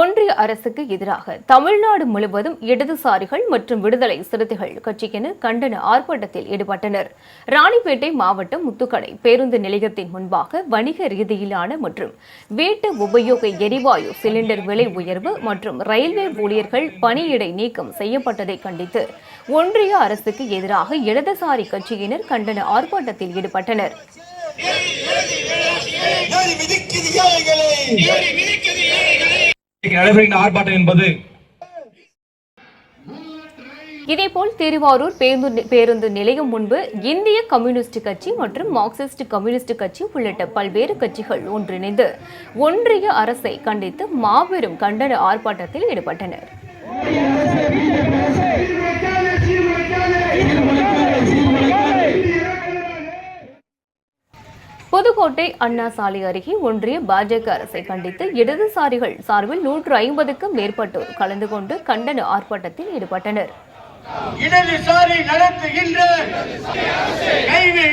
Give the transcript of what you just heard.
ஒன்றிய அரசுக்கு எதிராக தமிழ்நாடு முழுவதும் இடதுசாரிகள் மற்றும் விடுதலை சிறுத்தைகள் கட்சியினர் கண்டன ஆர்ப்பாட்டத்தில் ஈடுபட்டனர். ராணிப்பேட்டை மாவட்டம் முத்துக்கடை பேருந்து நிலையத்தின் முன்பாக வணிக ரீதியிலான மற்றும் வீட்டு உபயோக எரிவாயு சிலிண்டர் விலை உயர்வு மற்றும் ரயில்வே ஊழியர்கள் பணியிடை நீக்கம் செய்யப்பட்டதை கண்டித்து ஒன்றிய அரசுக்கு எதிராக இடதுசாரி கட்சியினர் கண்டன ஆர்ப்பாட்டத்தில் ஈடுபட்டனர். ஆர்ப்பாட்டம் என்பது இதேபோல் திருவாரூர் பேருந்து நிலையம் முன்பு இந்திய கம்யூனிஸ்ட் கட்சி மற்றும் மார்க்சிஸ்ட் கம்யூனிஸ்ட் கட்சி உள்ளிட்ட பல்வேறு கட்சிகள் ஒன்றிணைந்து ஒன்றிய அரசை கண்டித்து மாபெரும் கண்டன ஆர்ப்பாட்டத்தில் ஈடுபட்டனர். புதுக்கோட்டை அண்ணா சாலை அருகே ஒன்றிய பாஜக அரசை கண்டித்து இடதுசாரிகள் சார்பில் 150க்கும் மேற்பட்டோர் கலந்து கொண்டு கண்டன ஆர்ப்பாட்டத்தில் ஈடுபட்டனர். இடதுசாரி நடத்துகின்ற கைவி